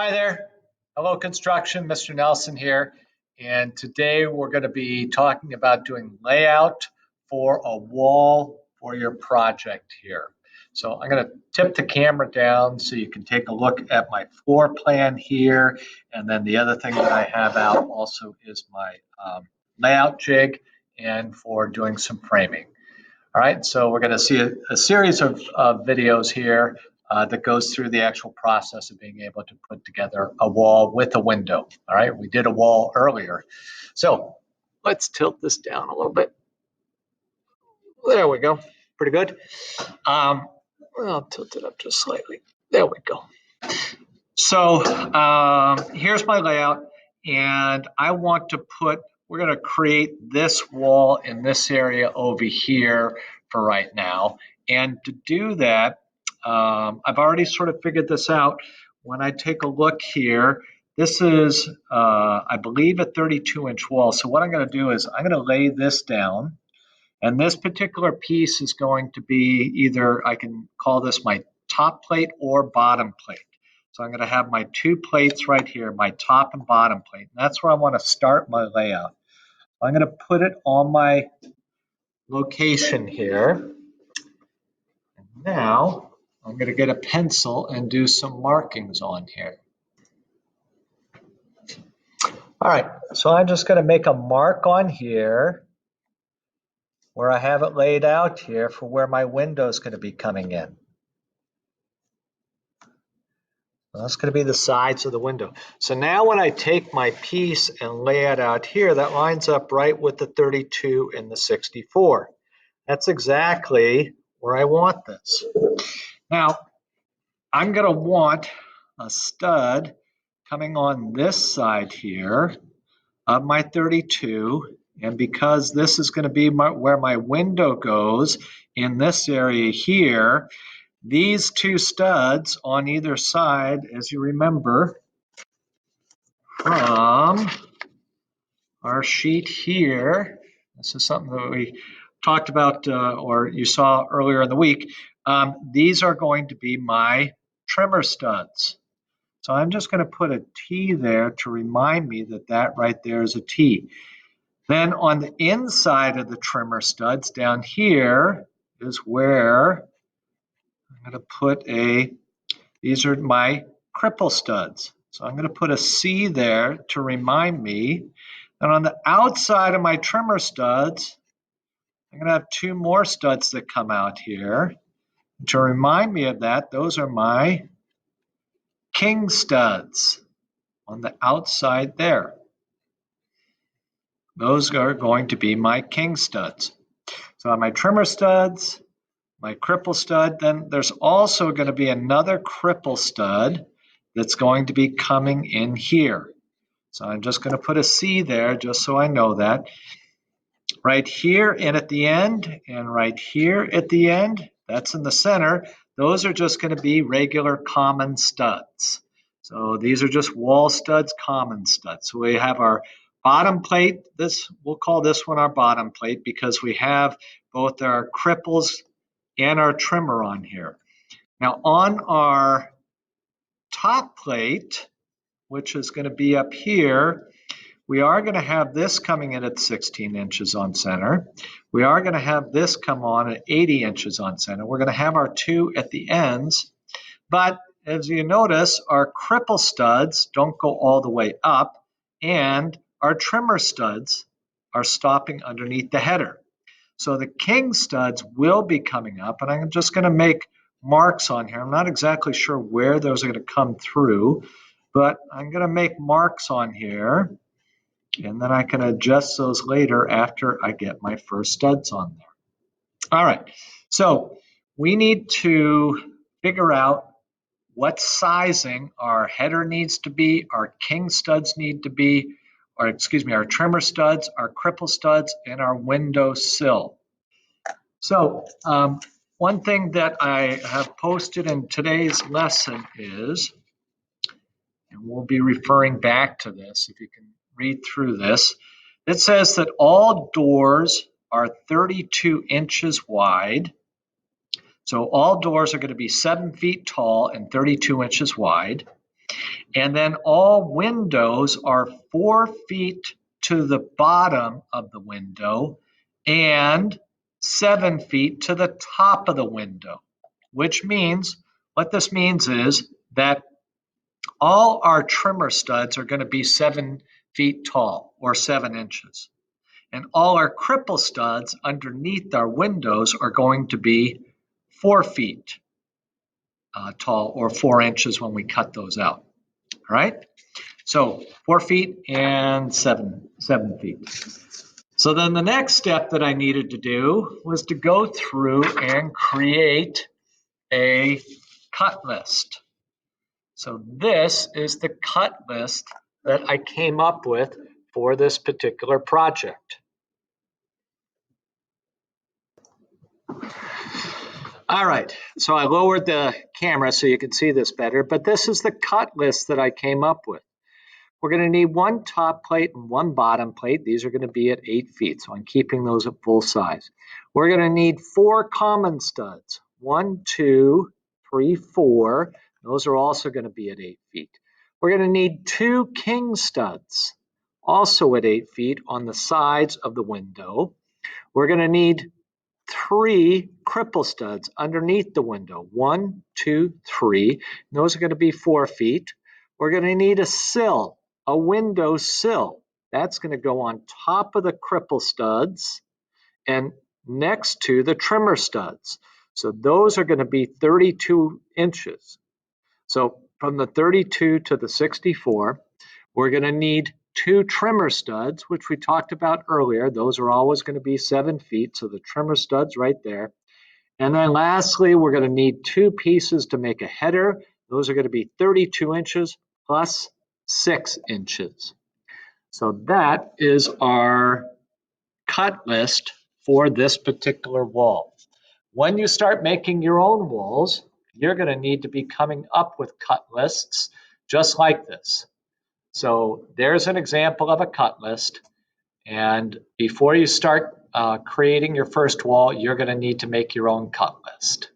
Hi there. Hello, construction. Mr. Nelson here. And today we're going to be talking about doing layout for a wall for your project here. So I'm going to tip the camera down so you can take a look at my floor plan here. And then the other thing that I have out also is my layout jig and for doing some framing. All right, so we're going to see a series of videos here that goes through the actual process of being able to put together a wall with a window. All right, we did a wall earlier. So let's tilt this down a little bit. There we go, pretty good. I'll tilt it up just slightly. There we go. So here's my layout, and I want to we're going to create this wall in this area over here for right now. And to do that, I've already sort of figured this out. When I take a look here, this is, I believe, a 32-inch wall. So what I'm going to do is I'm going to lay this down. And this particular piece is going to be either, I can call this my top plate or bottom plate. So I'm going to have my two plates right here, my top and bottom plate. And that's where I want to start my layout. I'm going to put it on my location here. And now I'm going to get a pencil and do some markings on here. All right, so I'm just going to make a mark on here where I have it laid out here for where my window is going to be coming in. That's going to be the sides of the window. So now when I take my piece and lay it out here, that lines up right with the 32 and the 64. That's exactly where I want this. Now, I'm going to want a stud coming on this side here of my 32. And because this is going to be where my window goes in this area here, these two studs on either side, as you remember from our sheet here, this is something that we talked about or you saw earlier in the week, these are going to be my trimmer studs. So I'm just going to put a T there to remind me that that right there is a T. Then on the inside of the trimmer studs down here is where I'm going to put these are my cripple studs. So I'm going to put a C there to remind me. And on the outside of my trimmer studs, I'm going to have two more studs that come out here. And to remind me of that, those are my king studs on the outside there. Those are going to be my king studs. So on my trimmer studs, my cripple stud, then there's also going to be another cripple stud that's going to be coming in here. So I'm just going to put a C there just so I know that. Right here and at the end, and right here at the end, that's in the center, those are just going to be regular common studs. So these are just wall studs, common studs. So we have our bottom plate. We'll call this one our bottom plate because we have both our cripples and our trimmer on here. Now on our top plate, which is going to be up here, we are going to have this coming in at 16 inches on center. We are going to have this come on at 80 inches on center. We're going to have our two at the ends. But as you notice, our cripple studs don't go all the way up, and our trimmer studs are stopping underneath the header. So the king studs will be coming up, and I'm just going to make marks on here. I'm not exactly sure where those are going to come through, but I'm going to make marks on here, and then I can adjust those later after I get my first studs on there. All right, so we need to figure out what sizing our header needs to be, our king studs need to be, or excuse me, our trimmer studs, our cripple studs, and our window sill. So one thing that I have posted in today's lesson is, and we'll be referring back to this if you can read through this, it says that all doors are 32 inches wide. So all doors are going to be 7 feet tall and 32 inches wide. And then all windows are 4 feet to the bottom of the window and 7 feet to the top of the window, which means, what this means is that all our trimmer studs are going to be 7 feet tall or 7 inches. And all our cripple studs underneath our windows are going to be 4 feet tall or 4 inches when we cut those out. All right. So 4 feet and 7 feet. So then the next step that I needed to do was to go through and create a cut list. So this is the cut list that I came up with for this particular project. All right, so I lowered the camera so you can see this better, but this is the cut list that I came up with. We're going to need one top plate and one bottom plate. These are going to be at 8 feet, so I'm keeping those at full size. We're going to need 4 common studs. 1, 2, 3, 4. Those are also going to be at 8 feet. We're going to need 2 king studs, also at 8 feet on the sides of the window. We're going to need 3 cripple studs underneath the window. 1, 2, 3. Those are going to be 4 feet. We're going to need a sill. A window sill. That's going to go on top of the cripple studs and next to the trimmer studs. So those are going to be 32 inches. So from the 32 to the 64, we're going to need 2 trimmer studs, which we talked about earlier. Those are always going to be 7 feet. So the trimmer studs right there. And then lastly, we're going to need 2 pieces to make a header. Those are going to be 32 inches plus 6 inches. So that is our cut list for this particular wall. When you start making your own walls, you're going to need to be coming up with cut lists just like this. So there's an example of a cut list. And before you start creating your first wall, you're going to need to make your own cut list.